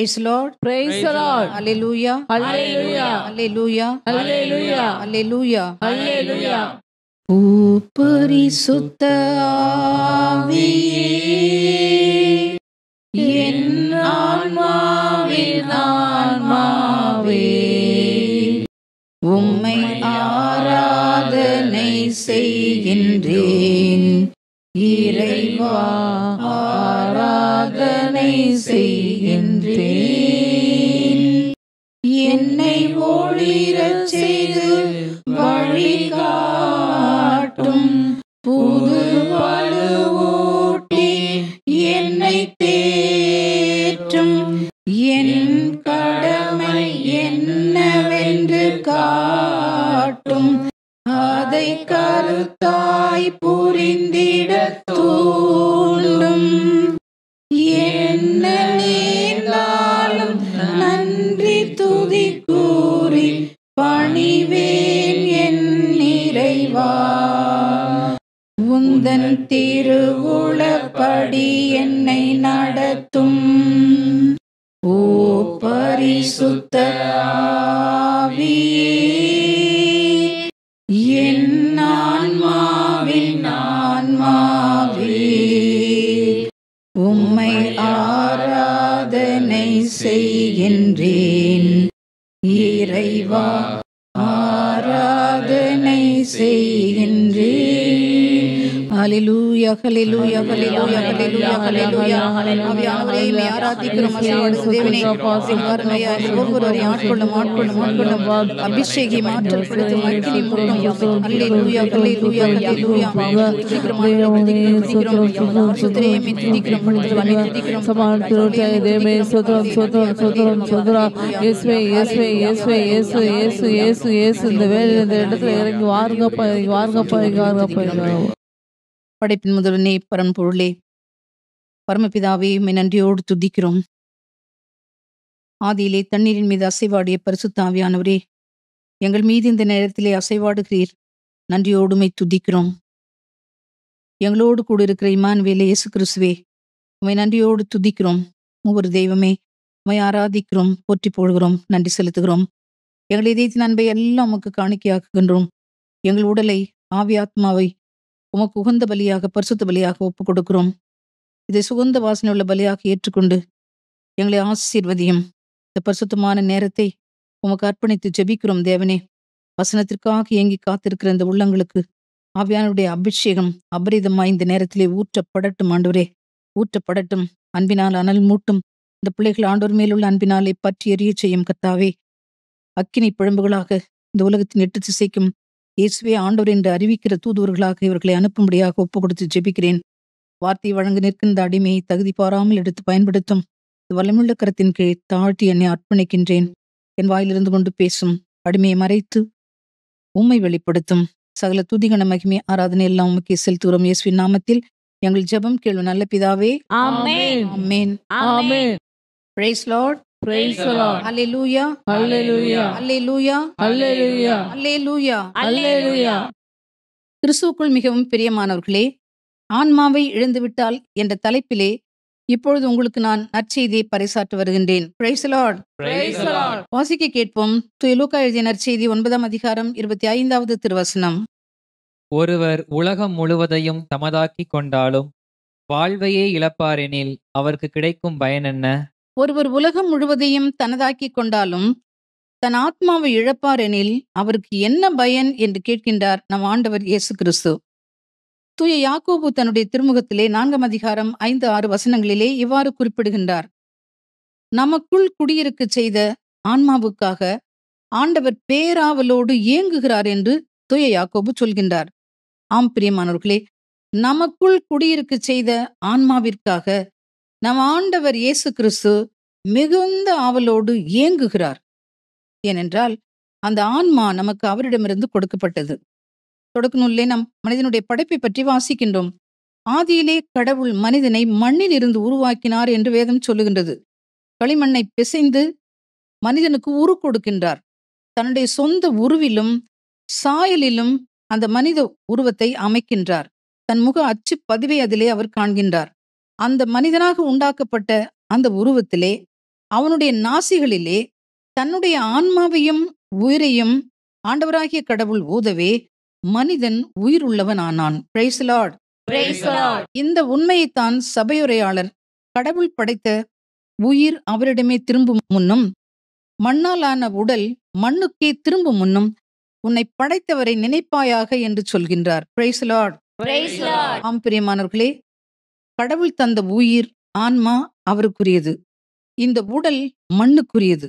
Praise the Lord. Praise the Lord. Hallelujah. Hallelujah. Hallelujah. Hallelujah. Hallelujah. Hallelujah. பரிசுத்த ஆவியே, என் ஆன்மாவின் ஆன்மாவே, உம்மை ஆராதனை செய்கின்றேன். இறைவா, ஆராதனை செய்கின்றேன். என்னை ஒளிரச் செய்து வழிகாட்டும், புது வலுவூட்டி என்னை தேற்றும். என் கடமை என்னவென்று காட்டும், அதை கருத்தாய் புரிந்திடத் தூண்டும். என்ன நேர்ந்தாலும் நன்றி துதி கூறி பணிவேன் என் இறைவா. உந்தன் திருவுளப்படி என்னை நடத்தும். ஓ பரிசுத்த ஆவியே, என் ஆன்மாவின் ஆன்மாவே, உம்மை ஆராதனை செய்கின்றேன். இறைவா, ஆராதனை செய்கின்றேன். ஹல்லேலூயா, ஹல்லேலூயா, ஹல்லேலூயா, ஹல்லேலூயா, ஹல்லேலூயா. ஆவியானவரே, உம்மை ஆராதிக்கிறோம். ஆசீர்வாதம் தேவனே, பாருங்கய்யா, ஒவ்வொருவரையும் ஆட்கொள்ளும், ஆட்கொள்ளும், ஆட்கொள்ளும். அபிஷேகி மாற்றப்படுத்தும், அக்கினி மூட்டும். ஹல்லேலூயா, ஹல்லேலூயா, ஹல்லேலூயா. துதிக்கிறோம், பரிசுத்தரே, உம்மை துதிக்கிறோம், பரிசுத்தரே, துதிக்கிறோம். தேவனே, ஸ்தோத்திரம், ஸ்தோத்திரம், ஸ்தோத்திரம், ஸ்தோத்திரம். இயேசுவே, இயேசுவே, இயேசுவே, இயேசு, இயேசு, இயேசு, இயேசு. இந்த வேலையில் இந்த இடத்துல இறங்கி வாருங்கப்பா, வாருங்கப்பா, வாருங்கப்பா. படைப்பின் முதல்வனே, பரம்பொருளே, பரமபிதாவே, உம்மை நன்றியோடு துதிக்கிறோம். ஆதியிலே தண்ணீரின் மீது அசைவாடிய பரிசுத்த ஆவியானவரே, எங்கள் மீது இந்த நேரத்திலே அசைவாடுகிறீர். நன்றியோடு உம்மை துதிக்கிறோம். எங்களோடு கூட இருக்கிற இம்மானுவேலே, இயேசு கிறிஸ்துவே, உம்மை நன்றியோடு துதிக்கிறோம். ஒவ்வொரு தெய்வமே, உம்மை ஆராதிக்கிறோம், போற்றி போடுகிறோம், நன்றி செலுத்துகிறோம். எங்கள் இதயத்தின் அன்பை எல்லாம் உமக்கு காணிக்கையாக்குகின்றோம். எங்கள் உடலை, ஆவி ஆத்மாவை உமக்கு உகந்த பலியாக, பரிசுத்த பலியாக ஒப்புக் கொடுக்கிறோம். இதை சுகந்த வாசனை உள்ள பலியாக ஏற்றுக்கொண்டு எங்களை ஆசீர்வதியும். இந்த பரிசுத்தமான நேரத்தை உமக்கு அர்ப்பணித்து ஜெபிக்கிறோம் தேவனே. வசனத்திற்காக ஏங்கி காத்திருக்கிற இந்த உள்ளங்களுக்கு ஆவியானுடைய அபிஷேகம் அபரிதமாய் இந்த நேரத்திலே ஊற்றப்படட்டும். ஆண்டவரே, ஊற்றப்படட்டும். அன்பினால் அனல் மூட்டும். இந்த பிள்ளைகள் ஆண்டவர் மேலுள்ள அன்பினாலே பற்றி எரிய செய்யும் கர்த்தாவே. அக்கினி பிழம்புகளாக இந்த உலகத்தின் 8 திசைக்கும் இயேசுவே ஆண்டவர் என்று அறிவிக்கிற தூதுவர்களாக இவர்களை அனுப்பும்படியாக ஒப்புக் கொடுத்து ஜெபிக்கிறேன். வார்த்தை வழங்க நிற்கின்ற அடிமையை தகுதி பாராமல் எடுத்து பயன்படுத்தும். வல்லமுள்ள கரத்தின் கீழ் தாழ்த்தி என்னை அர்ப்பணிக்கின்றேன். என் வாயிலிருந்து கொண்டு பேசும் அடிமையை மறைத்து உம்மை வெளிப்படுத்தும். சகல துதிகன மகிமை ஆராதனை எல்லாம் உமக்கே செலுத்துகிறோம். இயேசுவின் நாமத்தில் எங்கள் ஜெபம் கேள்வி நல்ல பிதாவே. ஆமென். ஆமென். ஆமென். Praise Lord. Praise the Lord. Hallelujah. Hallelujah. Hallelujah. Hallelujah. Hallelujah. Hallelujah. கிறிஸ்துவுக்குள் மிகவும் பிரியமானவர்களே, ஆன்மாவை இழந்துவிட்டால் என்ற தலைப்பிலே இப்பொழுது உங்களுக்கு நான் நற்செய்தியை பறைசாற்ற வருகின்றேன். Praise the Lord. Praise the Lord. வாசிக்க கேட்போம். தூய லூக்கா எழுதிய நற்செய்தி 9ஆம் அதிகாரம் 25வது திருவசனம். ஒருவர் உலகம் முழுவதையும் தமதாக்கிக் கொண்டாலும் வாழ்வையே இழப்பாரெனில் அவருக்கு கிடைக்கும் பயன் என்ன? ஒருவர் உலகம் முழுவதையும் தனதாக்கிக் கொண்டாலும் தன் ஆத்மாவை இழப்பார் எனில் அவருக்கு என்ன பயன் என்று கேட்கின்றார் நம் ஆண்டவர் இயேசு கிறிஸ்து. தூய யாக்கோபு தன்னுடைய திருமுகத்திலே 4ஆம் அதிகாரம் 5-6 வசனங்களிலே இவ்வாறு குறிப்பிடுகின்றார். நமக்குள் குடியிருக்கச் செய்த ஆன்மாவுக்காக ஆண்டவர் பேராவலோடு ஏங்குகிறார் என்று தூய யாக்கோபு சொல்கின்றார். ஆம் பிரியமானவர்களே, நமக்குள் குடியிருக்கச் செய்த ஆன்மாவிற்காக நம் ஆண்டவர் இயேசு கிறிஸ்து மிகுந்த ஆவலோடு ஏங்குகிறார். ஏனென்றால் அந்த ஆன்மா நமக்கு அவரிடமிருந்து கொடுக்கப்பட்டது. தொடக்க நூலிலே நம் மனிதனுடைய படைப்பை பற்றி வாசிக்கின்றோம். ஆதியிலே கடவுள் மனிதனை மண்ணில் இருந்து உருவாக்கினார் என்று வேதம் சொல்லுகின்றது. களிமண்ணை பிசைந்து மனிதனுக்கு உரு கொடுக்கின்றார். தன்னுடைய சொந்த உருவிலும் சாயலிலும் அந்த மனித உருவத்தை அமைக்கின்றார். தன் முக அச்சு பதிவை அதிலே அவர் காண்கின்றார். அந்த மனிதனாக உண்டாக்கப்பட்ட அந்த உருவத்திலே அவனுடைய நாசிகளிலே தன்னுடைய ஆன்மாவையும் உயிரையும் ஆண்டவராகிய கடவுள் ஊதவே மனிதன் உயிர் உள்ளவன் ஆனான். Praise the Lord. இந்த உண்மையைத்தான் சபையுரையாளர் கடவுள் படைத்த உயிர் அவரிடமே திரும்பும் முன்னும் மண்ணாலான உடல் மண்ணுக்கே திரும்பும் முன்னும் உன்னை படைத்தவரை நினைப்பாயாக என்று சொல்கின்றார். Praise the Lord. ஆம் பிரியமானவர்களே, கடவுள் தந்த உயிர் ஆன்மா அவருக்குரியது, இந்த உடல் மண்ணுக்குரியது.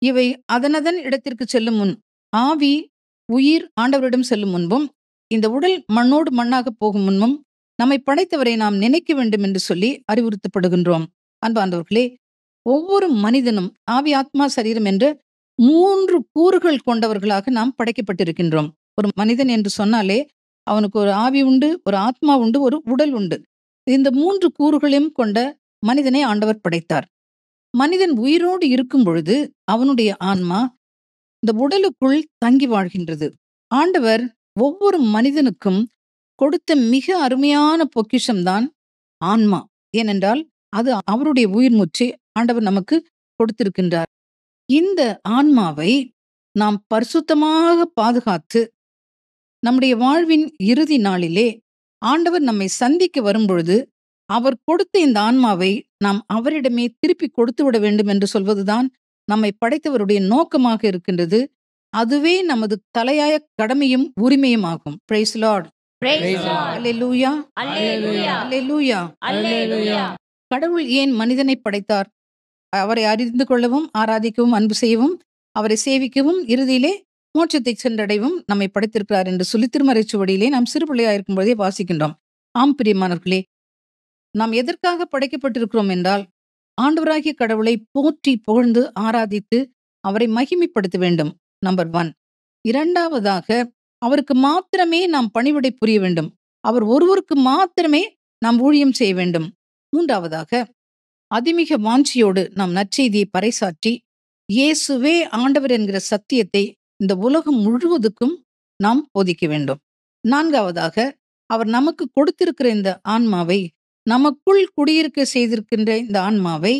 இவை அதனதன் இடத்திற்கு செல்லும் முன், ஆவி உயிர் ஆண்டவரிடம் செல்லும் முன்பும் இந்த உடல் மண்ணோடு மண்ணாக போகும் முன்பும் நம்மை படைத்தவரை நாம் நினைக்க வேண்டும் என்று சொல்லி அறிவுறுத்தப்படுகின்றோம். அன்பாண்டவர்களே, ஒவ்வொரு மனிதனும் ஆவி ஆத்மா சரீரம் என்ற 3 கூறுகள் கொண்டவர்களாக நாம் படைக்கப்பட்டிருக்கின்றோம். ஒரு மனிதன் என்று சொன்னாலே அவனுக்கு ஒரு ஆவி உண்டு, ஒரு ஆத்மா உண்டு, ஒரு உடல் உண்டு. இந்த 3 கூறுகளையும் கொண்ட மனிதனை ஆண்டவர் படைத்தார். மனிதன் உயிரோடு இருக்கும் பொழுது அவனுடைய ஆன்மா இந்த உடலுக்குள் தங்கி வாழ்கின்றது. ஆண்டவர் ஒவ்வொரு மனிதனுக்கும் கொடுத்த மிக அருமையான பொக்கிஷம்தான் ஆன்மா. ஏனென்றால் அது அவருடைய உயிர் மூச்சு ஆண்டவர் நமக்கு கொடுத்திருக்கின்றார். இந்த ஆன்மாவை நாம் பரிசுத்தமாக பாதுகாத்து நம்முடைய வாழ்வின் இறுதி நாளிலே ஆண்டவர் நம்மை சந்திக்க வரும்பொழுது அவர் கொடுத்த இந்த ஆன்மாவை நாம் அவரிடமே திருப்பி கொடுத்து விட வேண்டும் என்று சொல்வதுதான் நம்மை படைத்தவருடைய நோக்கமாக இருக்கின்றது. அதுவே நமது தலையாய கடமையும் உரிமையும் ஆகும். Praise the Lord. அல்லேலூயா. அல்லேலூயா. கடவுள் ஏன் மனிதனை படைத்தார்? அவரை அறிந்து கொள்ளவும், ஆராதிக்கவும், அன்பு செய்யவும், அவரை சேவிக்கவும், இறுதியிலே மோட்சத்தை சென்றடைவும் நம்மை படைத்திருக்கிறார் என்று சொல்லி திருமறைச் சுவடியிலே நாம் சிறு பிள்ளையாயிருக்கும் போதே வாசிக்கின்றோம். ஆம் பிரியமானவர்களே, நாம் எதற்காக படைக்கப்பட்டிருக்கிறோம் என்றால் ஆண்டவராகிய கடவுளை போற்றி புகழ்ந்து ஆராதித்து அவரை மகிமைப்படுத்த வேண்டும். நம்பர் 1. இரண்டாவதாக, அவருக்கு மாத்திரமே நாம் பணிவிடை புரிய வேண்டும். அவர் ஒருவருக்கு மாத்திரமே நாம் ஊழியம் செய்ய வேண்டும். மூன்றாவதாக, அதிமிக வாஞ்சியோடு நாம் நற்செய்தியை பறைசாற்றி இயேசுவே ஆண்டவர் என்கிற சத்தியத்தை இந்த உலகம் முழுவதுக்கும் நாம் போதிக்க வேண்டும். நான்காவதாக, அவர் நமக்கு கொடுத்திருக்கிற இந்த ஆன்மாவை, நமக்குள் குடியிருக்க செய்திருக்கின்ற இந்த ஆன்மாவை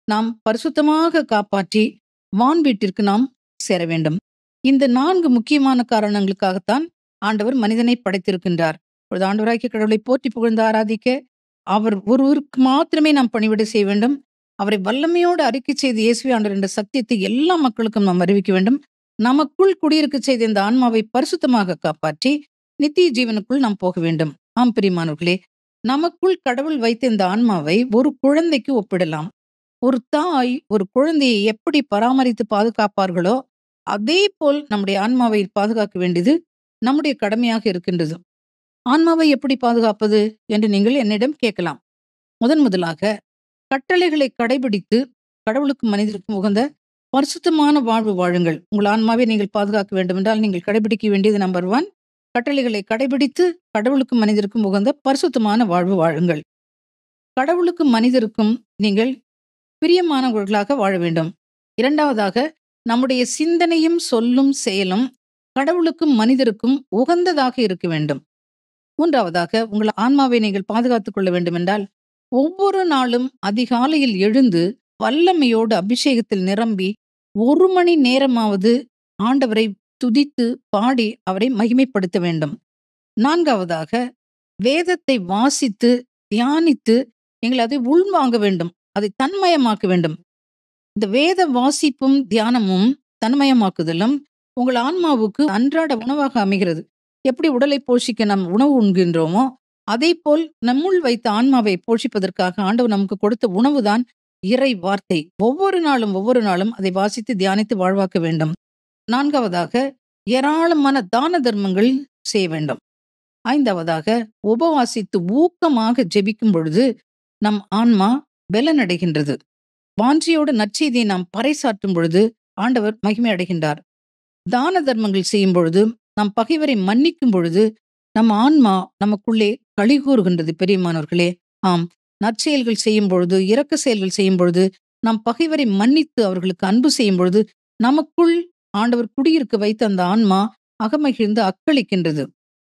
நாம் பரிசுத்தமாக காப்பாற்றி வான் வீட்டிற்கு நாம் சேர வேண்டும். இந்த 4 முக்கியமான காரணங்களுக்காகத்தான் ஆண்டவர் மனிதனை படைத்திருக்கின்றார். ஒரு ஆண்டவராகிய கடவுளை போற்றி புகழ்ந்து ஆராதிக்க, அவர் ஒருவருக்கு மாத்திரமே நாம் பணிவிடை செய்ய வேண்டும். அவரை வல்லமையோடு அறிக்கை செய்து இயேசுவே ஆண்டவர் என்ற சத்தியத்தை எல்லா மக்களுக்கும் நாம் அறிவிக்க வேண்டும். நமக்குள் குடியிருக்க செய்த இந்த ஆன்மாவை பரிசுத்தமாக காப்பாற்றி நித்திய ஜீவனுக்குள் நாம் போக வேண்டும். ஆம் பிரியமானவர்களே, நமக்குள் கடவுள் வைத்த இந்த ஆன்மாவை ஒரு குழந்தைக்கு ஒப்பிடலாம். ஒரு தாய் ஒரு குழந்தையை எப்படி பராமரித்து பாதுகாப்பார்களோ அதே போல் நம்முடைய ஆன்மாவை பாதுகாக்க வேண்டியது நம்முடைய கடமையாக இருக்கின்றது. ஆன்மாவை எப்படி பாதுகாப்பது என்று நீங்கள் என்னிடம் கேட்கலாம். முதலாக, கட்டளைகளை கடைபிடித்து கடவுளுக்கு மனிதருக்கும் உகந்த பரிசுத்தமான வாழ்வு வாழுங்கள். உங்கள் ஆன்மாவை நீங்கள் பாதுகாக்க வேண்டும் என்றால் நீங்கள் கடைபிடிக்க வேண்டியது நம்பர் 1, கட்டளைகளை கடைபிடித்து கடவுளுக்கும் மனிதருக்கும் உகந்த பரிசுத்தமான வாழ்வு வாழுங்கள். கடவுளுக்கும் மனிதருக்கும் நீங்கள் பிரியமானவர்களாக வாழ வேண்டும். இரண்டாவதாக, நம்முடைய சிந்தனையும் சொல்லும் செயலும் கடவுளுக்கும் மனிதருக்கும் உகந்ததாக இருக்க வேண்டும். மூன்றாவதாக, உங்கள் ஆன்மாவை நீங்கள் பாதுகாத்துக் கொள்ள வேண்டும் என்றால் ஒவ்வொரு நாளும் அதிகாலையில் எழுந்து வல்லமையோடு அபிஷேகத்தில் நிரம்பி 1 மணி நேரமாவது ஆண்டவரை துதித்து பாடி அவரை மகிமைப்படுத்த வேண்டும். நான்காவதாக, வேதத்தை வாசித்து தியானித்து நீங்கள் அதை உள்வாங்க வேண்டும், அதை தன்மயமாக்க வேண்டும். இந்த வேத வாசிப்பும் தியானமும் தன்மயமாக்குதலும் உங்கள் ஆன்மாவுக்கு அன்றாட உணவாக அமைகிறது. எப்படி உடலை போஷிக்க நாம் உணவு உண்கின்றோமோ அதே போல் நம்முள் வைத்த ஆன்மாவை போஷிப்பதற்காக ஆண்டவர் நமக்கு கொடுத்த உணவுதான் இறை வார்த்தை. ஒவ்வொரு நாளும் அதை வாசித்து தியானித்து வாழ்வாக்க வேண்டும். நான்காவதாக, ஏராளமான தான தர்மங்கள் செய்ய வேண்டும். ஐந்தாவதாக, உபவாசித்து ஊக்கமாக ஜெபிக்கும் பொழுது நம் ஆன்மா பலனடைகின்றது. வாஞ்சியோடு நற்செய்தியை நாம் பறைசாற்றும் பொழுது ஆண்டவர் மகிமை அடைகின்றார். தான தர்மங்கள் செய்யும் பொழுது, நம் பகைவரை மன்னிக்கும் பொழுது நம் ஆன்மா நமக்குள்ளே களி கூறுகின்றது. பெரியமானவர்களே, ஆம், நற்செயல்கள் செய்யும் பொழுது, இரக்க செயல்கள் செய்யும் பொழுது, நம் பகைவரை மன்னித்து அவர்களுக்கு அன்பு செய்யும் பொழுது நமக்குள் ஆண்டவர் குடியிருக்க வைத்த அந்த ஆன்மா அகமகிழ்ந்து அக்களிக்கின்றது.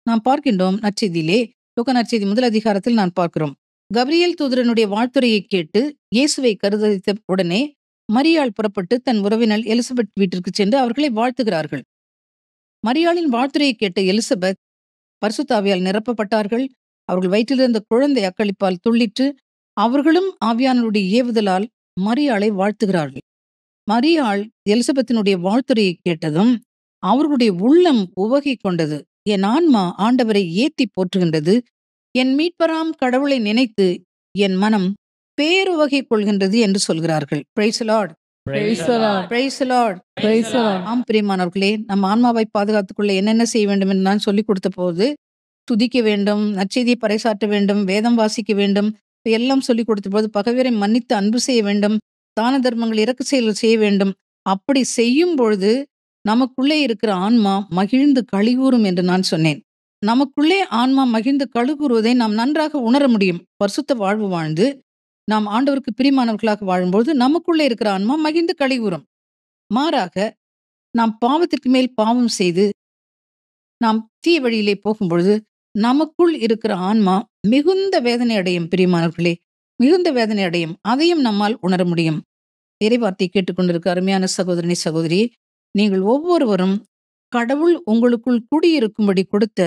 நாம் பார்க்கின்றோம் நற்செய்தியிலே, லூக்கா நற்செய்தி 1 அதிகாரத்தில் நான் பார்க்கிறோம். கபிரியேல் தூதரனுடைய வாழ்த்துரையை கேட்டு இயேசுவை கருதரித்த உடனே மரியாள் புறப்பட்டு தன் உறவினர் எலிசபெத் வீட்டிற்கு சென்று அவர்களை வாழ்த்துகிறார்கள். மரியாளின் வாழ்த்துரையை கேட்ட எலிசபெத் பரிசுத்த ஆவியால் நிரப்பப்பட்டார்கள். அவர்கள் வயிற்றிலிருந்த குழந்தை அக்களிப்பால் துள்ளிற்று. அவர்களும் ஆவியானவருடைய ஏவுதலால் மரியாளை வாழ்த்துகிறார்கள். மரியாள் எலிசபெத்தினுடைய வாழ்த்துரையை கேட்டதும் அவர்களுடைய உள்ளம் உவகை கொண்டது. என் ஆன்மா ஆண்டவரை ஏத்தி போற்றுகின்றது. என் மீட்பராம் கடவுளை நினைத்து என் மனம் பேருவகை கொள்கின்றது என்று சொல்கிறார்கள். Praise the Lord. Praise the Lord. Praise the Lord. Praise the Lord. ஆம் பிரியமானவர்களே, நம்ம ஆன்மாவை பாதுகாத்துக்கொள்ள என்னென்ன செய்ய வேண்டும் என்று நான் சொல்லிக் கொடுத்த போது, துதிக்க வேண்டும், நற்செய்தியை பறைசாற்ற வேண்டும், வேதம் வாசிக்க வேண்டும், எல்லாம் சொல்லிக் கொடுத்த போது பகைவரை மன்னித்து அன்பு செய்ய வேண்டும், தான தர்மங்கள் இறக்க செயல்கள் செய்ய வேண்டும். அப்படி செய்யும் பொழுது நமக்குள்ளே இருக்கிற ஆன்மா மகிழ்ந்து களிகூறும் என்று நான் சொன்னேன். நமக்குள்ளே ஆன்மா மகிழ்ந்து களிகூறுவதை நாம் நன்றாக உணர முடியும். பரிசுத்த வாழ்வு வாழ்ந்து நாம் ஆண்டவருக்கு பிரியமானவர்களாக வாழும்போது நமக்குள்ளே இருக்கிற ஆன்மா மகிழ்ந்து களிகூறும். மாறாக நாம் பாவத்திற்கு மேல் பாவம் செய்து நாம் தீய வழியிலே போகும்பொழுது நமக்குள் இருக்கிற ஆன்மா மிகுந்த வேதனை அடையும். பிரியமானவர்களே, மிகுந்த வேதனை அடையும். அதையும் நம்மால் உணர முடியும். இறைவார்த்தை கேட்டுக்கொண்டிருக்க அருமையான சகோதரனே, சகோதரி, நீங்கள் ஒவ்வொருவரும் கடவுள் உங்களுக்குள் குடியிருக்கும்படி கொடுத்த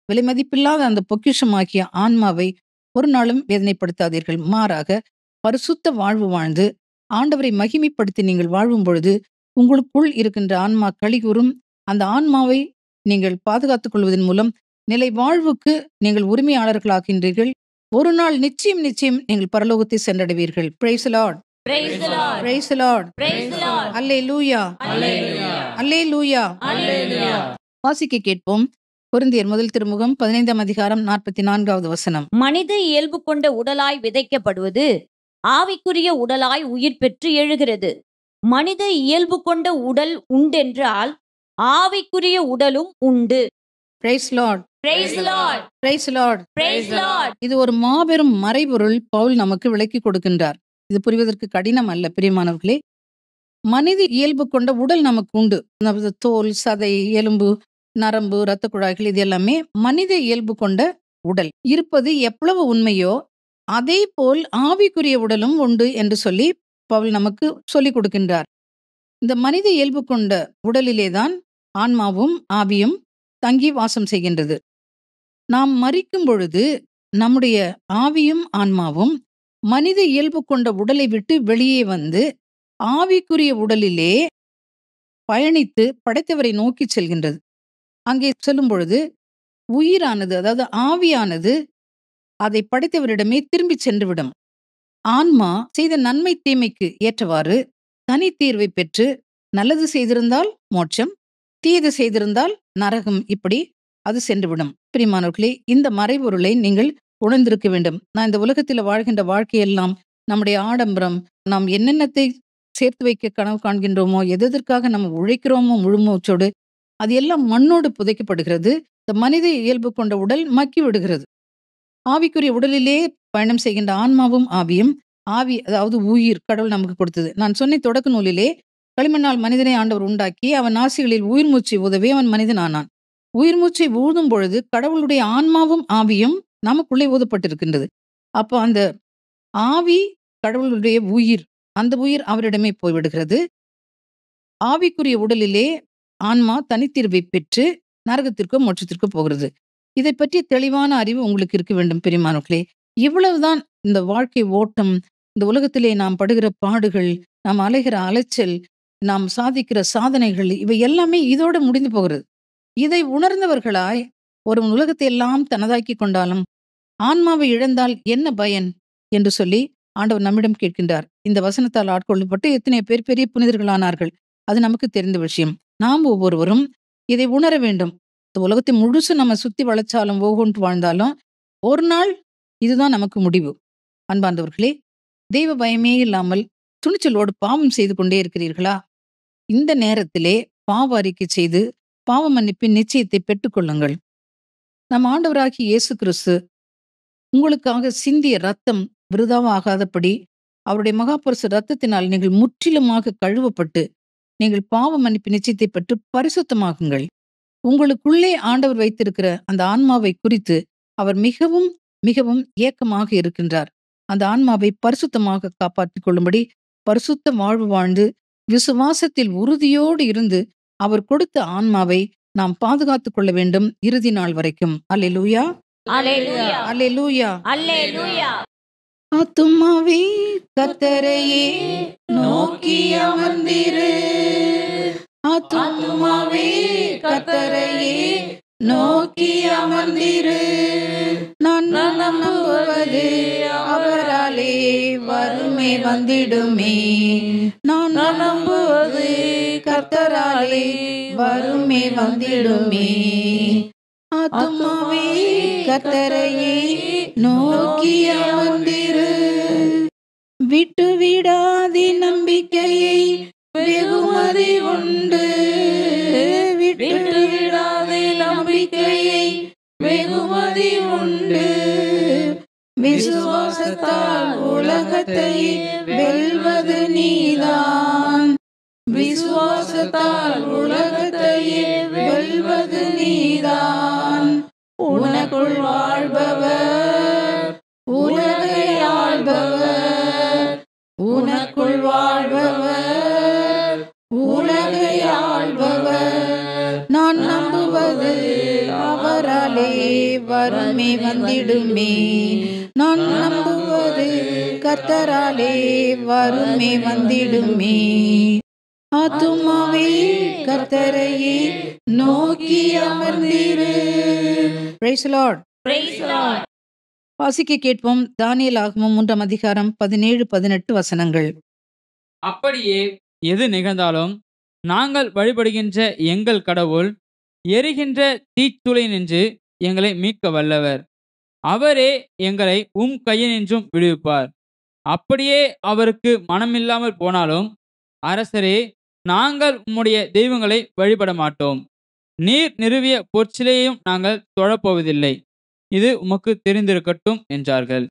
விலைமதிப்பில்லாத அந்த பொக்கிஷமாகிய ஆன்மாவை ஒரு நாளும் வேதனைப்படுத்தாதீர்கள். மாறாக பரிசுத்த வாழ்வு வாழ்ந்து ஆண்டவரை மகிமைப்படுத்தி நீங்கள் வாழும் பொழுது உங்களுக்குள் இருக்கின்ற ஆன்மா களிகூறும். அந்த ஆன்மாவை நீங்கள் பாதுகாத்துக் கொள்வதன் மூலம் நிலை வாழ்வுக்கு நீங்கள் உரிமையாளர்களாகின்றீர்கள். ஒரு நாள் நிச்சயம் நிச்சயம் நீங்கள் பரலோகத்தை சென்றடைவீர்கள். Praise the Lord. Praise the Lord. Praise the Lord. Praise the Lord. Hallelujah. Hallelujah. Hallelujah. Hallelujah. வாசிக்க கேட்போம். கொரிந்தியர் முதல் திருமுகம் 15ஆம் அதிகாரம் 44வது வசனம். மனித இயல்பு கொண்ட உடலாய் விதைக்கப்படுவது ஆவிக்குரிய உடலாய் உயிர் பெற்று எழுகிறது. மனித இயல்பு கொண்ட உடல் உண்டென்றால் ஆவிக்குரிய உடலும் உண்டு. Praise Lord. Praise the Lord. Praise Lord. Praise the Lord. இது ஒரு மாபெரும் மறைபொருள் பவுல் நமக்கு விளக்கி கொடுக்கின்றார். இது புரிவதற்கு கடினம் அல்ல பிரியமானவர்களே. மனித இயல்பு கொண்ட உடல் நமக்கு உண்டு. நமது தோல், சதை, எலும்பு, நரம்பு, இரத்த குழாய்கள், இது எல்லாமே மனித இயல்பு கொண்ட உடல் இருப்பது எவ்வளவு உண்மையோ அதே போல் ஆவிக்குரிய உடலும் உண்டு என்று சொல்லி பவுல் நமக்கு சொல்லிக் கொடுக்கின்றார். இந்த மனித இயல்பு கொண்ட உடலிலேதான் ஆன்மாவும் ஆவியும் தங்கி வாசம் செய்கின்றது. நாம் மரிக்கும் பொழுது நம்முடைய ஆவியும் ஆன்மாவும் மனித இயல்பு கொண்ட உடலை விட்டு வெளியே வந்து ஆவிக்குரிய உடலிலே பயணித்து படைத்தவரை நோக்கி செல்கின்றது. அங்கே செல்லும் பொழுது உயிரானது, அதாவது ஆவியானது அதை படைத்தவரிடமே திரும்பி சென்றுவிடும். ஆன்மா செய்த நன்மை தீமைக்கு ஏற்றவாறு தனி தீர்வை பெற்று நல்லது செய்திருந்தால் மோட்சம், தீயது செய்திருந்தால் நரகம், இப்படி அது சென்றுவிடும். பிரியமானவர்களே, இந்த மறைபொருளை நீங்கள் உணர்ந்திருக்க வேண்டும். நான் இந்த உலகத்தில் வாழ்கின்ற வாழ்க்கையெல்லாம் நம்முடைய ஆடம்பரம், நாம் என்னென்னத்தை சேர்த்து வைக்க கனவு காண்கின்றோமோ, எதற்காக நம்ம உழைக்கிறோமோ முழு மூச்சோடு, அது எல்லாம் மண்ணோடு புதைக்கப்படுகிறது. இந்த மனித இயல்பு கொண்ட உடல் மக்கி விடுகிறது. ஆவிக்குரிய உடலிலே பயணம் செய்கின்ற ஆன்மாவும் ஆவியும், ஆவி அதாவது உயிர் கடவுள் நமக்கு கொடுத்தது. நான் சொன்ன தொடக்க நூலிலே களிமண்ணால் மனிதனை ஆண்டவர் உண்டாக்கி அவன் நாசிகளில் உயிர் மூச்சை ஊதவே அவன் மனிதன் ஆனான். உயிர் மூச்சை ஊதும் பொழுது கடவுளுடைய ஆன்மாவும் ஆவியும் நமக்குள்ளே ஊதப்பட்டிருக்கின்றது. அப்போ அந்த ஆவி கடவுளுடைய உயிர், அந்த உயிர் அவரிடமே போய்விடுகிறது. ஆவிக்குரிய உடலிலே ஆன்மா தனித்தீர்வை பெற்று நரகத்திற்கோ மோட்சத்திற்கோ போகிறது. இதை பற்றிய தெளிவான அறிவு உங்களுக்கு இருக்க வேண்டும் பிரியமானவர்களே. இவ்வளவுதான் இந்த வாழ்க்கை ஓட்டம். இந்த உலகத்திலே நாம் படுகிற பாடுகள், நாம் அலைகிற அலைச்சல், நாம் சாதிக்கிற சாதனைகள், இவை எல்லாமே இதோடு முடிந்து போகிறது. இதை உணர்ந்தவர்களாய் ஒரு உலகத்தை எல்லாம் தனதாக்கி கொண்டாலும் ஆன்மாவை இழந்தால் என்ன பயன் என்று சொல்லி ஆண்டவர் நம்மிடம் கேட்கின்றார். இந்த வசனத்தால் ஆட்கொள்ளப்பட்டு எத்தனை பேர் பெரிய புனிதர்களானார்கள், அது நமக்கு தெரிந்த விஷயம். நாம் ஒவ்வொருவரும் இதை உணர வேண்டும். இந்த உலகத்தை முழுசு நம்ம சுத்தி வளைச்சாலும் ஓகோன்ட்டு வாழ்ந்தாலும் ஒரு நாள் இதுதான் நமக்கு முடிவு. அன்பார்ந்தவர்களே, தெய்வ பயமே இல்லாமல் துணிச்சலோடு பாவம் செய்து கொண்டே இருக்கிறீர்களா? இந்த நேரத்திலே பாவ அறிக்கை செய்து பாவ மன்னிப்பின் நிச்சயத்தை பெற்றுக்கொள்ளுங்கள். நம் ஆண்டவராகிய இயேசு கிறிஸ்து உங்களுக்காக சிந்திய ரத்தம் விருதாவாகாதபடி அவருடைய மகாபரிசு ரத்தத்தினால் நீங்கள் முற்றிலுமாக கழுவப்பட்டு நீங்கள் பாவ மன்னிப்பு நிச்சயத்தை பெற்று பரிசுத்தமாகுங்கள். உங்களுக்குள்ளே ஆண்டவர் வைத்திருக்கிற அந்த ஆன்மாவை குறித்து அவர் மிகவும் மிகவும் ஏக்கமாக இருக்கின்றார். அந்த ஆன்மாவை பரிசுத்தமாக காப்பாற்றிக் கொள்ளும்படி பரிசுத்த வாழ்வு வாழ்ந்து விசுவாசத்தில் உறுதியோடு இருந்து அவர் கொடுத்த ஆன்மாவை நாம் பாதுகாத்துக் கொள்ள வேண்டும் இறுதி நாள் வரைக்கும். அல்லேலூயா, அல்லேலூயா, அல்லேலூயா. அல்லேலூயா. ஆத்துமாவே கர்த்தரையே நோக்கி அமர்ந்திரு. ஆத்துமாவே கர்த்தரையே நோக்கி அமர்ந்திரு. நான் நம்புவது அவராலே வறுமை வந்திடுமே. நான் நம்புவது கர்த்தராலே வறுமை வந்திடுமே. ஆத்துமாவே கர்த்தரையே நோக்கி அமர்ந்திரு. விட்டு விடாதே நம்பிக்கையை, வெகுமதி உண்டு. விட்டு விடாதே நம்பிக்கையை, வெகுமதி உண்டு. விசுவாசத்தால் உலகத்தை வெல்வது நீதான். விசுவாசத்தால் உலகத்தை வெல்வது நீதான். உனக்குள் வாழ்பவர் உலகை ஆள்பவர். உனக்குள் வாழ்பவர் உலகை ஆள்பவர். நான் நம்புவது அவராலே வறுமை வந்திடுமே. நான் நம்புவது கர்த்தராலே வறுமை வந்திடுமே. ஆத்துமாவே கர்த்தரையே நோக்கி அமர்ந்திரு. Praise the Lord. Praise the Lord. வாசிக்க கேட்போம். தானியேல் ஆகமம் 3 அதிகாரம் 17-18 வசனங்கள். அப்படியே எது நிகழ்ந்தாலும் நாங்கள் வழிபடுகின்ற எங்கள் கடவுள் எரிகின்ற தீச்சுளை நின்று எங்களை மீட்க வல்லவர். அவரே எங்களை கையினின்றும் விடுவிப்பார். அப்படியே அவருக்கு மனமில்லாமல் போனாலும், அரசரே, நாங்கள் உம்முடைய தெய்வங்களை வழிபட மாட்டோம். நீர் நிறுவிய பொற்சிலையையும் நாங்கள் தொழப்போவதில்லை. இது உமக்கு தெரிந்திருக்கட்டும் என்றார்கள்.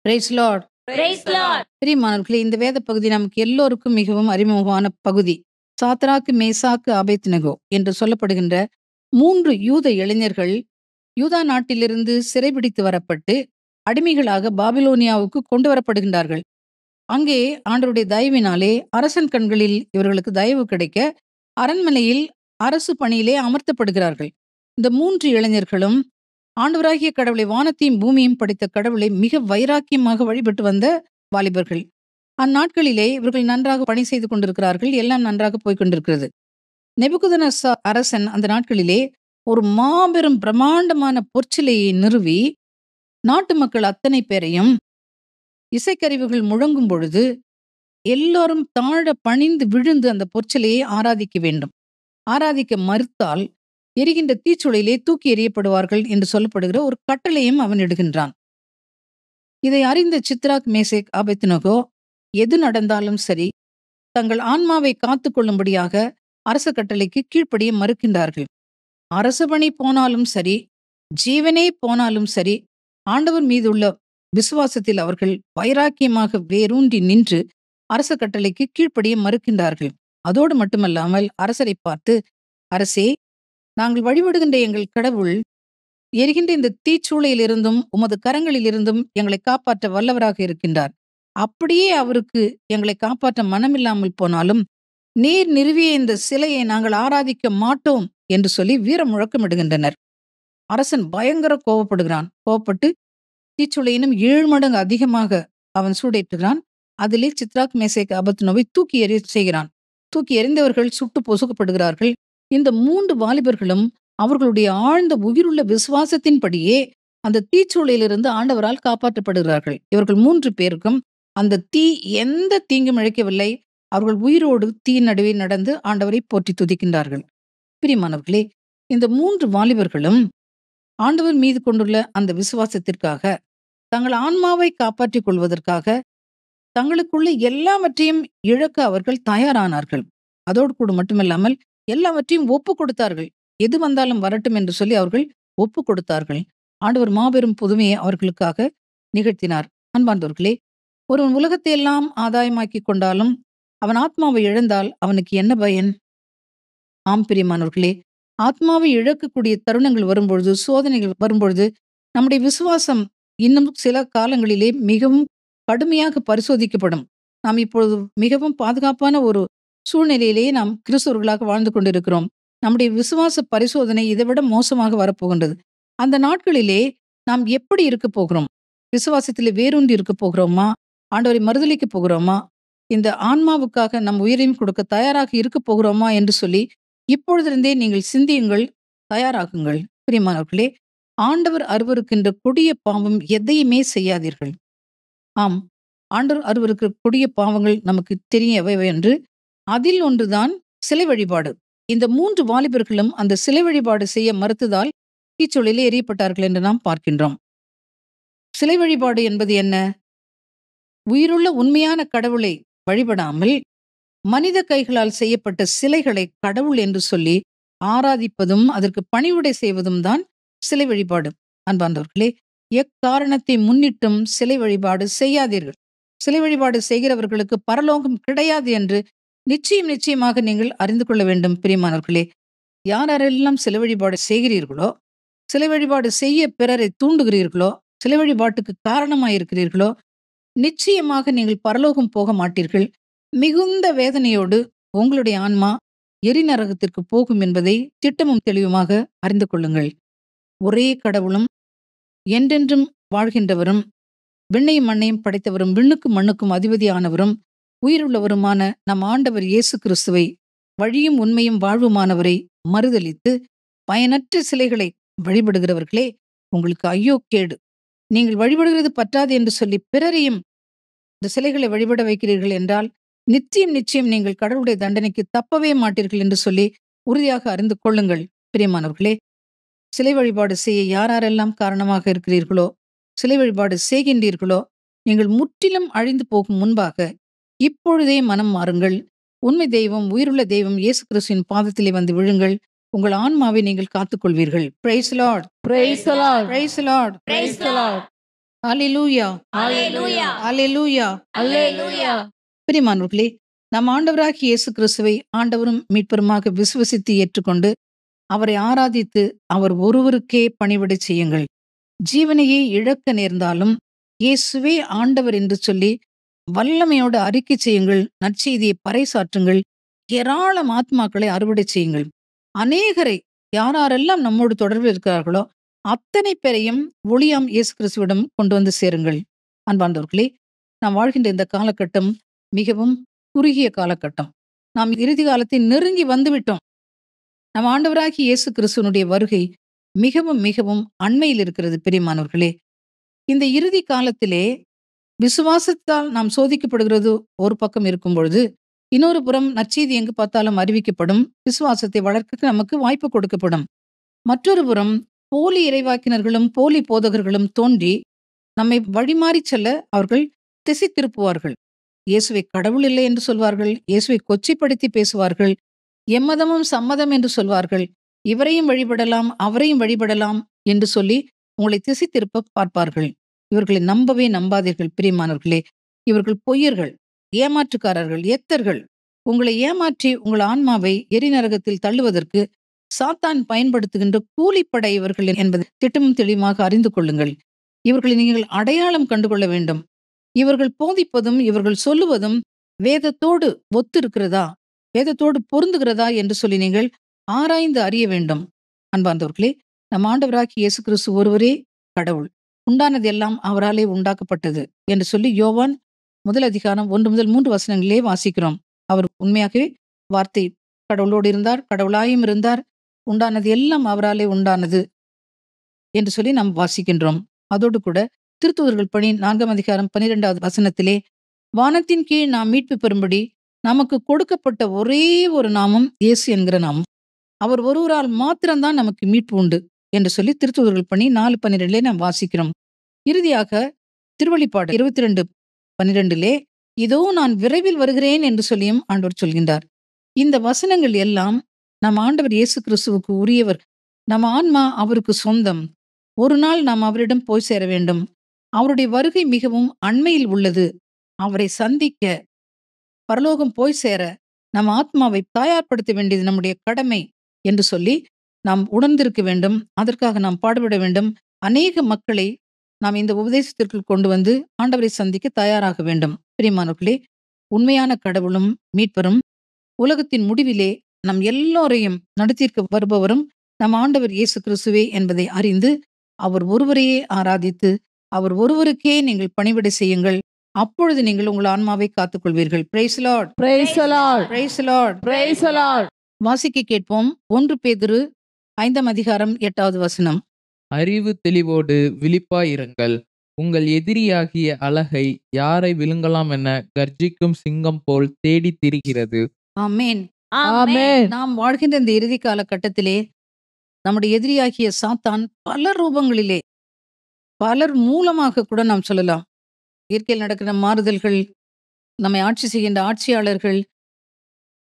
Praise the Lord. Praise the Lord. பிரியமானவர்களே, இந்த வேத பகுதி நமக்கு எல்லோருக்கும் மிகவும் அறிமுகமான பகுதி. சாத்ராக்கு, மேசாக்கு, ஆபேத்நேகோ என்று சொல்லப்படுகின்ற 3 யூத இளைஞர்கள் யூதா நாட்டிலிருந்து சிறைபிடித்து வரப்பட்டு அடிமைகளாக பாபிலோனியாவுக்கு கொண்டு வரப்படுகின்றார்கள். அங்கே ஆண்டவருடைய தயவினாலே அரசன் கண்களில் இவர்களுக்கு தயவு கிடைக்க அரண்மனையில் அரசு பணியிலே அமர்த்தப்படுகிறார்கள். இந்த 3 இளைஞர்களும் ஆண்டவராகிய கடவுளை, வானத்தையும் பூமியும் படைத்த கடவுளை மிக வைராக்கியமாக வழிபட்டு வந்த வாலிபர்கள். அந்நாட்களிலே இவர்கள் நன்றாக பணி செய்து கொண்டிருக்கிறார்கள். எல்லாம் நன்றாக போய்கொண்டிருக்கிறது. நெபுகத்நேசர் அரசன் அந்த நாட்களிலே ஒரு மாபெரும் பிரம்மாண்டமான பொற்சிலையை நிறுவி நாட்டு மக்கள் அத்தனை பேரையும் இசைக்கருவிகள் முழங்கும் பொழுது எல்லோரும் தாழ பணிந்து விழுந்து அந்த பொற்சிலையை ஆராதிக்க வேண்டும். ஆராதிக்க மறுத்தால் எரிகின்ற தீச்சுளையிலே தூக்கி எறியப்படுவார்கள் என்று சொல்லப்படுகிற ஒரு கட்டளையும் அவன் இடுகின்றான். இதை அறிந்த சித்ராக், மேசேக், ஆபேத்நேகோ எது நடந்தாலும் சரி தங்கள் ஆன்மாவை காத்து கொள்ளும்படியாக அரச கட்டளைக்கு கீழ்ப்படிய மறுக்கின்றார்கள். அரசு பணி போனாலும் சரி, ஜீவனே போனாலும் சரி, ஆண்டவர் மீது உள்ள விசுவாசத்தில் அவர்கள் வைராக்கியமாக வேரூன்றி நின்று அரச கட்டளைக்கு கீழ்ப்படிய மறுக்கின்றார்கள். அதோடு மட்டுமல்லாமல் அரசரை பார்த்து, அரசே, நாங்கள் வழிபடுகின்ற எங்கள் கடவுள் எரிகின்ற இந்த தீச்சூளையிலிருந்தும் உமது கரங்களிலிருந்தும் எங்களை காப்பாற்ற வல்லவராக இருக்கின்றார். அப்படியே அவருக்கு எங்களை காப்பாற்ற மனமில்லாமல் போனாலும் நீர் நிறுவிய இந்த சிலையை நாங்கள் ஆராதிக்க மாட்டோம் என்று சொல்லி வீர முழக்கமிடுகின்றனர். அரசன் பயங்கர கோபப்படுகிறான். கோபப்பட்டு தீச்சுளையினும் 7 மடங்கு அதிகமாக அவன் சூடேற்றுகிறான். அதிலே சித்ராக், மேசேக், ஆபேத்நேகோவை தூக்கி எறி செய்கிறான். தூக்கி எறிந்தவர்கள் சுட்டு பொசுக்கப்படுகிறார்கள். இந்த 3 வாலிபர்களும் அவர்களுடைய ஆழ்ந்த உயிருள்ள விசுவாசத்தின்படியே அந்த தீச்சூளையிலிருந்து ஆண்டவரால் காப்பாற்றப்படுகிறார்கள். இவர்கள் 3 பேருக்கும் அந்த தீ எந்த தீங்கும் இழைக்கவில்லை. அவர்கள் உயிரோடு தீ நடுவே நடந்து ஆண்டவரை போற்றி துதிக்கின்றார்கள். பிரியமானவர்களே, இந்த 3 வாலிபர்களும் ஆண்டவர் மீது கொண்டுள்ள அந்த விசுவாசத்திற்காக, தங்கள் ஆன்மாவை காப்பாற்றிக் கொள்வதற்காக தங்களுக்குள்ள எல்லாவற்றையும் இழக்க அவர்கள் தயாரானார்கள். அதோடு கூட மட்டுமில்லாமல் எல்லாவற்றையும் ஒப்பு கொடுத்தார்கள். எது வந்தாலும் வரட்டும் என்று சொல்லி அவர்கள் ஒப்பு கொடுத்தார்கள். ஆண்டவர் மாபெரும் புதுமையை அவர்களுக்காக நிகழ்த்தினார். அன்பார்ந்தவர்களே, ஒருவன் உலகத்தை எல்லாம் ஆதாயமாக்கி கொண்டாலும் அவன் ஆத்மாவை இழந்தால் அவனுக்கு என்ன பயன்? ஆம் பிரியமானவர்களே, ஆத்மாவை இழக்கக்கூடிய தருணங்கள் வரும்பொழுது, சோதனைகள் வரும்பொழுது நம்முடைய விசுவாசம் இன்னும் சில காலங்களிலே மிகவும் கடுமையாக பரிசோதிக்கப்படும். நாம் இப்பொழுது மிகவும் பாதுகாப்பான ஒரு சூழ்நிலையிலேயே நாம் கிறிஸ்தவர்களாக வாழ்ந்து கொண்டிருக்கிறோம். நம்முடைய விசுவாச பரிசோதனை இதைவிட மோசமாக வரப்போகின்றது. அந்த நாட்களிலே நாம் எப்படி இருக்க போகிறோம்? விசுவாசத்திலே வேரூன்றி இருக்க போகிறோமா? ஆண்டவரை மறுதலிக்க போகிறோமா? இந்த ஆன்மாவுக்காக நம் உயிரையும் கொடுக்க தயாராக இருக்க போகிறோமா என்று சொல்லி இப்பொழுதிருந்தே நீங்கள் சிந்தியுங்கள், தயாராகுங்கள். பிரியமானவர்களே, ஆண்டவர் அருவருக்கின்ற கொடிய பாவம் எதையுமே செய்யாதீர்கள். ஆம், ஆண்டவர் அருவருக்கிற கொடிய பாவங்கள் நமக்கு தெரியவை என்று. அதில் ஒன்றுதான் சிலை வழிபாடு. இந்த 3 வாலிபர்களும் அந்த சிலை வழிபாடு செய்ய மறுத்ததால் தீச்சூளையிலே எறியப்பட்டார்கள் என்று நாம் பார்க்கின்றோம். சிலை வழிபாடு என்பது என்ன? உயிருள்ள உண்மையான கடவுளை வழிபடாமல் மனித கைகளால் செய்யப்பட்ட சிலைகளை கடவுள் என்று சொல்லி ஆராதிப்பதும் அதற்கு பணிவிடை செய்வதும் தான் சிலை வழிபாடு. அன்பார்ந்தவர்களே, எக்காரணத்தை முன்னிட்டும் சிலை வழிபாடு செய்யாதீர்கள். சிலை வழிபாடு செய்கிறவர்களுக்கு பரலோகம் கிடையாது என்று நிச்சயமாக நீங்கள் அறிந்து கொள்ள வேண்டும். பிரியமானவர்களே, யாரெல்லாம் சிலை வழிபாடு செய்கிறீர்களோ, சிலை வழிபாடு செய்ய பிறரை தூண்டுகிறீர்களோ, சிலை வழிபாட்டுக்கு காரணமாயிருக்கிறீர்களோ, நிச்சயமாக நீங்கள் பரலோகம் போக மாட்டீர்கள். மிகுந்த வேதனையோடு உங்களுடைய ஆன்மா எரிநரகத்திற்கு போகும் என்பதை திட்டமும் தெளிவுமாக அறிந்து கொள்ளுங்கள். ஒரே கடவுளும் என்றென்றும் வாழ்கின்றவரும் விண்ணையும் மண்ணையும் படைத்தவரும் விண்ணுக்கும் மண்ணுக்கும் அதிபதியானவரும் உயிருள்ளவருமான நம் ஆண்டவர் இயேசு கிறிஸ்துவை வழியும் உண்மையும் வாழ்வுமானவரை மறுதலித்து பயனற்ற சிலைகளை வழிபடுகிறவர்களே, உங்களுக்கு ஐயோ கேடு. நீங்கள் வழிபடுகிறது பற்றாது என்று சொல்லி பிறரையும் இந்த சிலைகளை வழிபட வைக்கிறீர்கள் என்றால் நிச்சயம் நீங்கள் கடவுளுடைய தண்டனைக்கு தப்பவே மாட்டீர்கள் என்று சொல்லி உறுதியாக அறிந்து கொள்ளுங்கள். பிரியமானவர்களே, சிலை வழிபாடு செய்ய யாரெல்லாம் காரணமாக இருக்கிறீர்களோ, சிலை வழிபாடு செய்கின்றீர்களோ, நீங்கள் முற்றிலும் அழிந்து போகும் முன்பாக இப்பொழுதே மனம் மாறுங்கள். உண்மை தெய்வம், உயிருள்ள தெய்வம் இயேசு கிறிஸ்துவின் பாதத்திலே வந்து விழுங்கள். உங்கள் ஆன்மாவை நீங்கள் காத்துக்கொள்வீர்கள். Praise Lord, Praise the Lord. Praise Lord, Praise the Lord. Hallelujah, Hallelujah. Hallelujah. Hallelujah. பிரியமானவர்களே, நம் ஆண்டவராகிய இயேசு கிறிஸ்துவை ஆண்டவரும் மீட்பருமாக விசுவசித்து ஏற்றுக்கொண்டு அவரை ஆராதித்து அவர் ஒருவருக்கே பணிவிடை செய்யுங்கள். ஜீவனையே இழக்க நேர்ந்தாலும் இயேசுவே ஆண்டவர் என்று சொல்லி வல்லமையோடு அறிக்கை செய்யுங்கள். நற்செய்தியை பறைசாற்றுங்கள். ஏராளம் ஆத்மாக்களை அறுவடை செய்யுங்கள். அநேகரை யாரெல்லாம் நம்மோடு தொடர்பில் இருக்கிறார்களோ அத்தனை பேரையும் ஒளியாம் இயேசு கிறிஸ்துவிடம் கொண்டு வந்து சேருங்கள். அன்பார்ந்தவர்களே, நாம் வாழ்கின்ற இந்த காலகட்டம் மிகவும் குறுகிய காலகட்டம். நாம் இறுதி காலத்தை நெருங்கி வந்துவிட்டோம். நம் ஆண்டவராகிய இயேசு கிறிஸ்துவனுடைய வருகை மிகவும் அண்மையில் இருக்கிறது. பிரியமானவர்களே, இந்த இறுதி காலத்திலே விசுவாசத்தால் நாம் சோதிக்கப்படுகிறது ஒரு பக்கம் இருக்கும் பொழுது, இன்னொரு புறம் நற்செய்தி எங்கு பார்த்தாலும் அறிவிக்கப்படும். விசுவாசத்தை வளர்க்க நமக்கு வாய்ப்பு கொடுக்கப்படும். மற்றொரு புறம் போலி இறைவாக்கினர்களும் போலி போதகர்களும் தோன்றி நம்மை வழிமாறி செல்ல அவர்கள் திசை திருப்புவார்கள். இயேசுவை கடவுள் இல்லை என்று சொல்வார்கள். இயேசுவை கொச்சைப்படுத்தி பேசுவார்கள். எம்மதமும் சம்மதம் என்று சொல்வார்கள். இவரையும் வழிபடலாம், அவரையும் வழிபடலாம் என்று சொல்லி உங்களை திசை திருப்ப பார்ப்பார்கள். இவர்களை நம்பவே நம்பாதீர்கள். பிரியமானவர்களே, இவர்கள் பொய்யர்கள், ஏமாற்றுக்காரர்கள், எத்தர்கள். உங்களை ஏமாற்றி உங்கள் ஆன்மாவை எரிநரகத்தில் தள்ளுவதற்கு சாத்தான் பயன்படுத்துகின்ற கூலிப்படை இவர்கள் என்பது திட்டமும் தெளிவாக அறிந்து கொள்ளுங்கள். இவர்களை நீங்கள் அடையாளம் கண்டுகொள்ள வேண்டும். இவர்கள் போதிப்பதும் இவர்கள் சொல்லுவதும் வேதத்தோடு ஒத்திருக்கிறதா, வேதத்தோடு பொருந்துகிறதா என்று சொல்லி நீங்கள் ஆராய்ந்து அறிய வேண்டும். அன்பார்ந்தவர்களே, நம் ஆண்டவராகிய இயேசு கிறிஸ்து ஒருவரே கடவுள். உண்டானது எல்லாம் அவராலே உண்டாக்கப்பட்டது என்று சொல்லி யோவான் 1 முதல் 3 வசனங்களிலே வாசிக்கிறோம். அவர் உண்மையாகவே வார்த்தை கடவுளோடு இருந்தார், கடவுளாயும் இருந்தார். உண்டானது எல்லாம் அவராலே உண்டானது என்று சொல்லி நாம் வாசிக்கின்றோம். அதோடு கூட திருத்தூதர்கள் பணி 4 12 வசனத்திலே வானத்தின் கீழ் நாம் மீட்பு பெறும்படி நமக்கு கொடுக்கப்பட்ட ஒரே ஒரு நாமம் இயேசு என்கிற நாமம். அவர் ஒருவரால் மாத்திரம்தான் நமக்கு மீட்பு உண்டு என்று சொல்லி திருத்தூதர்கள் பணி 4:12 நாம் வாசிக்கிறோம். இறுதியாக திருவெளிப்பாடு 22:12 இதோ நான் விரைவில் வருகிறேன் என்று சொல்லியும் ஆண்டவர் சொல்கின்றார். இந்த வசனங்கள் எல்லாம் நம் ஆண்டவர் இயேசு கிறிஸ்துவுக்கு உரியவர். நம் ஆன்மா அவருக்கு சொந்தம். ஒரு நாள் நாம் அவரிடம் போய் சேர வேண்டும். அவருடைய வருகை மிகவும் அண்மையில் உள்ளது. அவரை சந்திக்க, பரலோகம் போய் சேர நம் ஆத்மாவை தயார்படுத்த வேண்டியது நம்முடைய கடமை என்று சொல்லி நாம் உணர்ந்திருக்க வேண்டும். அதற்காக நாம் பாடுபட வேண்டும். அநேக மக்களை நாம் இந்த உபதேசத்திற்குள் கொண்டு வந்து ஆண்டவரை சந்திக்க தயாராக வேண்டும். பிரியமானவர்களே, உண்மையான கடவுளும் மீட்பரும் உலகத்தின் முடிவிலே நம் எல்லோரையும் நடத்தியிருக்க வருபவரும் நம் ஆண்டவர் இயேசு கிறிஸ்துவே என்பதை அறிந்து அவர் ஒருவரையே ஆராதித்து அவர் ஒருவருக்கே நீங்கள் பணிவிடை செய்யுங்கள். அப்பொழுது நீங்கள் உங்கள் ஆன்மாவை காத்துக்கொள்வீர்கள். Praise Lord, Praise the Lord. Praise Lord. Praise the Lord. வாசிக்க கேட்போம். 1 பேதுரு 5ஆம் அதிகாரம் 8வது வசனம். அறிவு தெளிவோடு விழிப்பாயிருங்கள். உங்கள் எதிரியாகிய அழகை யாரை விழுங்கலாம் என கர்ஜிக்கும் சிங்கம் போல் தேடி திரிகிறது. ஆமென். Amen. நாம் வாழ்கின்ற இந்த இறுதி காலகட்டத்திலே நம்முடைய எதிரியாகிய சாத்தான் பல ரூபங்களிலே பலர் மூலமாக கூட நாம் சொல்லலாம். இயற்கையில் நடக்கிற மாறுதல்கள், நம்மை ஆட்சி செய்கின்ற ஆட்சியாளர்கள்,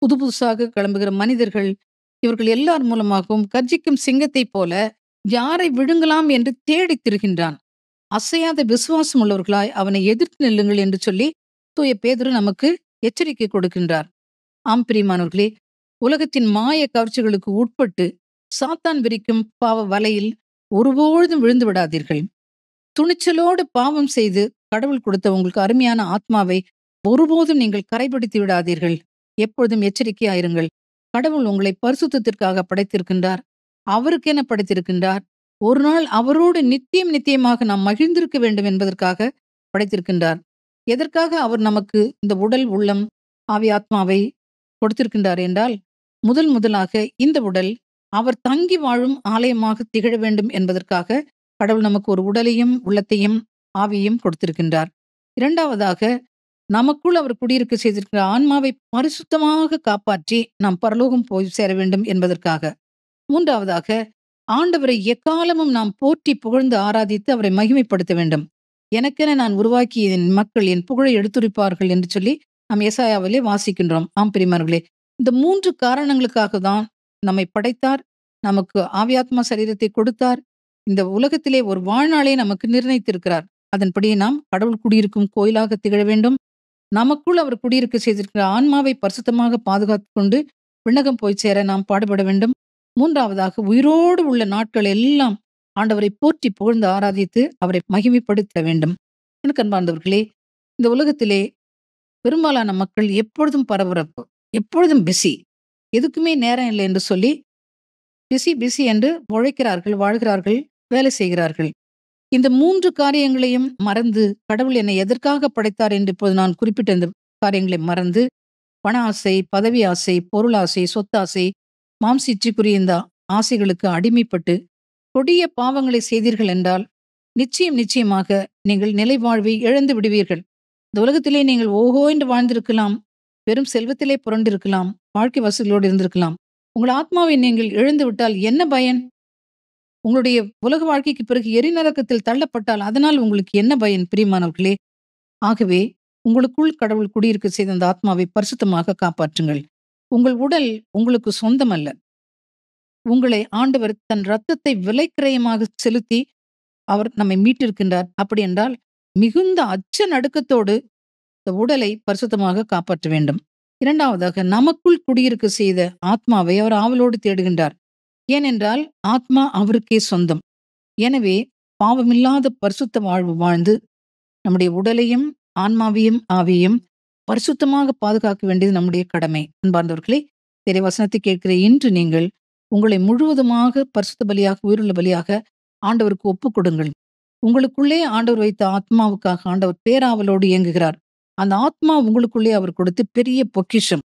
புது புதுசாக கிளம்புகிற மனிதர்கள், இவர்கள் எல்லார் மூலமாகவும் கர்ஜிக்கும் சிங்கத்தைப் போல யாரை விழுங்கலாம் என்று தேடித் திரிகின்றான். அசையாத விசுவாசம் உள்ளவர்களாய் அவனை எதிர்த்து நில்லுங்கள் என்று சொல்லி தூய பேதுரு நமக்கு எச்சரிக்கை கொடுக்கின்றார். ஆம் பிரியமானவர்களே, உலகத்தின் மாய கவர்ச்சிகளுக்கு உட்பட்டு சாத்தான் விரிக்கும் பாவ வலையில் ஒருபொழுதும் விழுந்து விடாதீர்கள். துணிச்சலோடு பாவம் செய்து கடவுள் கொடுத்த உங்களுக்கு அருமையான ஆத்மாவை ஒருபோதும் நீங்கள் கரைப்படுத்தி விடாதீர்கள். எப்பொழுதும் எச்சரிக்கையாயிருங்கள். கடவுள் உங்களை பரிசுத்தத்திற்காக படைத்திருக்கின்றார். அவருக்கென படைத்திருக்கின்றார். ஒரு நாள் அவரோடு நித்தியம் நித்தியமாக நாம் மகிழ்ந்திருக்க வேண்டும் என்பதற்காக படைத்திருக்கின்றார். எதற்காக அவர் நமக்கு இந்த உடல், உள்ளம், ஆவி, ஆத்மாவை கொடுத்திருக்கின்றார் என்றால், முதலாக இந்த உடல் அவர் தங்கி வாழும் ஆலயமாக திகழ வேண்டும் என்பதற்காக கடவுள் நமக்கு ஒரு உடலையும் உள்ளத்தையும் ஆவியையும் கொடுத்திருக்கின்றார். இரண்டாவதாக, நமக்குள் அவர் குடியிருக்க செய்திருக்கிற ஆன்மாவை பரிசுத்தமாக காப்பாற்றி நாம் பரலோகம் போய் சேர வேண்டும் என்பதற்காக. மூன்றாவதாக, ஆண்டவரை எக்காலமும் நாம் போற்றி புகழ்ந்து ஆராதித்து அவரை மகிமைப்படுத்த வேண்டும். எனக்கென நான் உருவாக்கிய என் மக்கள் என் புகழை எடுத்துரைப்பார்கள் என்று சொல்லி நாம் ஏசாயாவிலே வாசிக்கின்றோம். ஆம் பிரியமானவர்களே, இந்த 3 காரணங்களுக்காக தான் நம்மை படைத்தார். நமக்கு ஆவியாத்மா சரீரத்தை கொடுத்தார். இந்த உலகத்திலே ஒரு வாழ்நாளை நமக்கு நிர்ணயித்திருக்கிறார். அதன்படி நாம் கடவுள் குடியிருக்கும் கோயிலாக திகழ வேண்டும். நமக்குள் அவர் குடியிருக்க செய்திருக்கிற ஆன்மாவை பரிசுத்தமாக பாதுகாத்து கொண்டு விண்ணகம் போய் சேர நாம் பாடுபட வேண்டும். மூன்றாவதாக, உயிரோடு உள்ள நாட்கள் எல்லாம் ஆண்டவரை போற்றி புகழ்ந்து ஆராதித்து அவரை மகிமைப்படுத்த வேண்டும். எனக்கு அன்பார்ந்தவர்களே, இந்த உலகத்திலே பெரும்பாலான மக்கள் எப்பொழுதும் பரபரப்பு, எப்பொழுதும் பிஸி, எதுக்குமே நேரம் இல்லை என்று சொல்லி பிஸி என்று உழைக்கிறார்கள், வாழ்கிறார்கள், வேலை செய்கிறார்கள். இந்த 3 காரியங்களையும் மறந்து கடவுள் என்னை எதற்காக படைத்தார் என்று இப்போது நான் குறிப்பிட்ட இந்த காரியங்களை மறந்து பண ஆசை, பதவி ஆசை, பொருளாசை, சொத்தாசை, மாம்சிச்சுக்குரிய இந்த ஆசைகளுக்கு அடிமைப்பட்டு கொடிய பாவங்களை செய்தீர்கள் என்றால் நிச்சயமாக நீங்கள் நிலை வாழ்வை இழந்து விடுவீர்கள். இந்த உலகத்திலே நீங்கள் ஓஹோ என்று வாழ்ந்திருக்கலாம், பெரும் செல்வத்திலே புரண்டிருக்கலாம், வாழ்க்கை வசதிகளோடு இருந்திருக்கலாம். உங்கள் ஆத்மாவை நீங்கள் இழந்து விட்டால் என்ன பயன்? உங்களுடைய உலக வாழ்க்கைக்கு பிறகு எரிநரகத்தில் தள்ளப்பட்டால் அதனால் உங்களுக்கு என்ன பயன் பிரியமானவர்களே? ஆகவே உங்களுக்குள் கடவுள் குடியிருக்க செய்த அந்த ஆத்மாவை பரிசுத்தமாக காப்பாற்றுங்கள். உங்கள் உடல் உங்களுக்கு சொந்தமல்ல. உங்களை ஆண்டவர் தன் இரத்தத்தை விலைக்கிரயமாக செலுத்தி அவர் நம்மை மீட்டிருக்கின்றார். அப்படி என்றால் மிகுந்த அச்ச நடுக்கத்தோடு இந்த உடலை பரிசுத்தமாக காப்பாற்ற வேண்டும். இரண்டாவதாக, நமக்குள் குடியிருக்க செய்த ஆத்மாவை அவர் ஆவலோடு தேடுகின்றார். ஏனென்றால் ஆத்மா அவருக்கே சொந்தம். எனவே பாவமில்லாத பரிசுத்த வாழ்வு வாழ்ந்து நம்முடைய உடலையும் ஆன்மாவையும் ஆவியையும் பரிசுத்தமாக பாதுகாக்க வேண்டியது நம்முடைய கடமை. அன்பார்ந்தவர்களே, இறைவசனத்தை கேட்கிற இன்று நீங்கள் உங்களை முழுவதுமாக பரிசுத்த பலியாக, உயிருள்ள பலியாக ஆண்டவருக்கு ஒப்புக் கொடுங்கள். உங்களுக்குள்ளே ஆண்டவர் வைத்த ஆத்மாவுக்காக ஆண்டவர் பேராவலோடு இயங்குகிறார். அந்த ஆத்மா உங்களுக்குள்ளே அவர் கொடுத்து பெரிய பொக்கிஷம்.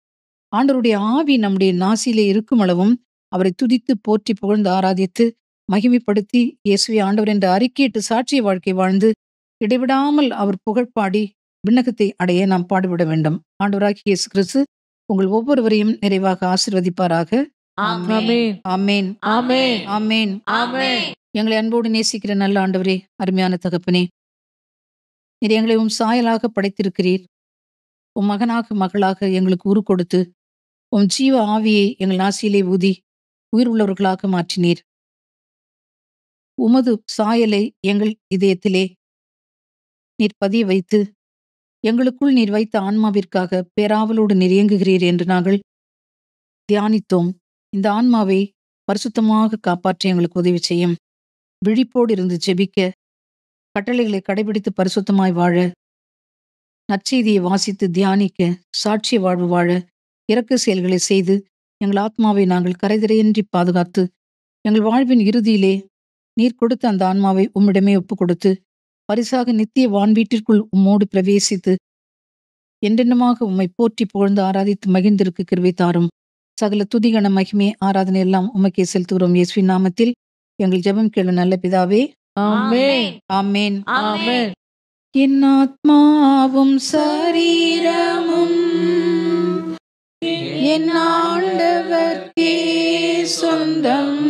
ஆண்டவருடைய ஆவி நம்முடைய நாசியிலே இருக்கும் அளவும் அவரை துதித்து போற்றி புகழ்ந்து ஆராதித்து மகிமைப்படுத்தி இயேசுவை ஆண்டவர் என்று அறிக்கையிட்டு சாட்சிய வாழ்க்கை வாழ்ந்து இடைவிடாமல் அவர் புகழ்பாடி விண்ணகத்தை அடைய நாம் பாடுபட வேண்டும். ஆண்டவராகிய இயேசு கிறிஸ்து உங்கள் ஒவ்வொருவரையும் நிறைவாக ஆசீர்வதிப்பாராக. ஆமென். ஆமென். ஆமென். ஆமென். ஆமென். எங்களை அன்போடு நேசிக்கிற நல்ல ஆண்டவரே, அருமையான தகப்பனே, நீர் எங்களை உம் சாயலாக படைத்திருக்கிறீர். உம் மகனாக மகளாக எங்களுக்கு உரு கொடுத்து உம் ஜீவ ஆவியை எங்கள் நாசியிலே ஊதி உயிர் உள்ளவர்களாக மாற்றினீர். உமது சாயலை எங்கள் இதயத்திலே நீர் பதிய வைத்து எங்களுக்குள் நீர் வைத்த ஆன்மாவிற்காக பேராவலோடு நீர் இயங்குகிறீர் என்று நாங்கள் தியானித்தோம். இந்த ஆன்மாவை பரிசுத்தமாக காப்பாற்ற எங்களுக்கு உதவி செய்யும். விழிப்போடு இருந்து ஜெபிக்க, கட்டளைகளை கடைபிடித்து பரிசுத்தமாய் வாழ நற்செய்தியை வாசித்து தியானிக்க, சாட்சிய வாழ்வு வாழ, இரக்க செயல்களை செய்து, எங்கள் ஆத்மாவை நாங்கள் கரைதிரையின்றி பாதுகாத்து, எங்கள் வாழ்வின் இறுதியிலே நீர் கொடுத்த அந்த ஆன்மாவை உம்மிடமே ஒப்புக் கொடுத்து, பரிசாக நித்திய வான்வீட்டிற்குள் உம்மோடு பிரவேசித்து, என்றென்னுமாக உம்மை போற்றி புகழ்ந்து ஆராதித்து மகிழ்ந்திருக்க கிருபை தாரும். சகல துதிகன மகிமை ஆராதனை எல்லாம் உமக்கே செலுத்துகிறோம். இயேசுவின் நாமத்தில் எங்கள் ஜெபம் கேளு நல்ல பிதாவே. ஆமென். ஆமேன். ஆமென். என் ஆத்மாவும் சரீரமும் என் ஆண்டவர்க்கே சொந்தம்.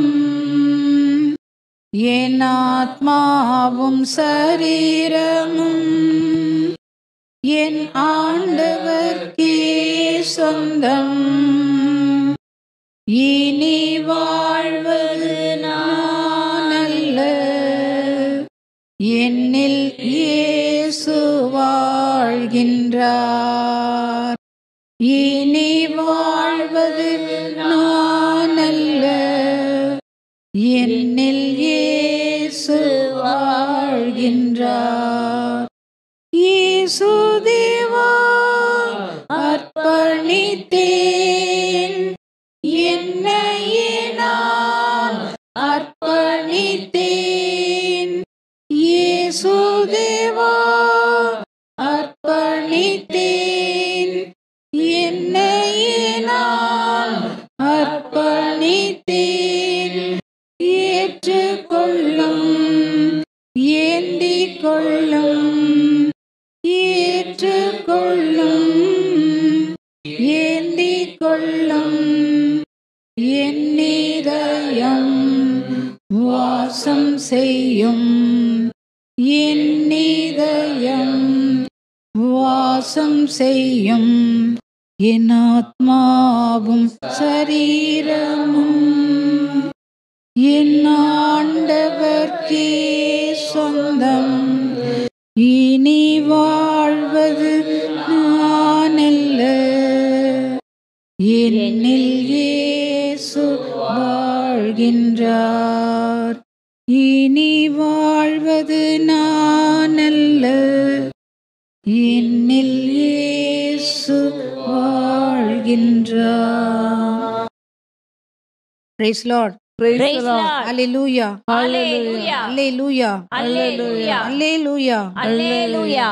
என் ஆத்மாவும் சரீரமும் என் ஆண்டவர்க்கே சொந்தம். இனி வாழ்வது நான் அல்ல, என்னில் இயேசு வாழ்கின்றார். இனி வாழ்வது நான் அல்ல, என்னில் இயேசு வாழ்கின்றார். இயேசு தேவா அர்ப்பணித்தேன், என்னையே நான் அர்ப்பணித்தேன். இயேசு தேவா அர்ப்பணித்தேன், என்னையே நான் அர்ப்பணித்தேன். ஏற்றுக்கொள்ளும், ஏந்திக் கொள்ளும், ஏற்றுக்கொள்ளும், ஏந்திக் கொள்ளும். என் இதயம் வாசம் செய்யும், என் இதயம் வாசம் செய்யும். என் ஆத்மாவும் சரீரமும் என் ஆண்டவர்க்கே சொந்தம். இனி வாழ்வது நான் அல்ல, என்னில் இயேசு வாழ்கின்றார். இனி வாழ்வது நான் அல்ல, என்னில் இயேசு வாழ்கின்றார். Praise Lord. Praise Praise the Lord. Lord. Hallelujah. Hallelujah. Hallelujah. Hallelujah. Hallelujah. Hallelujah.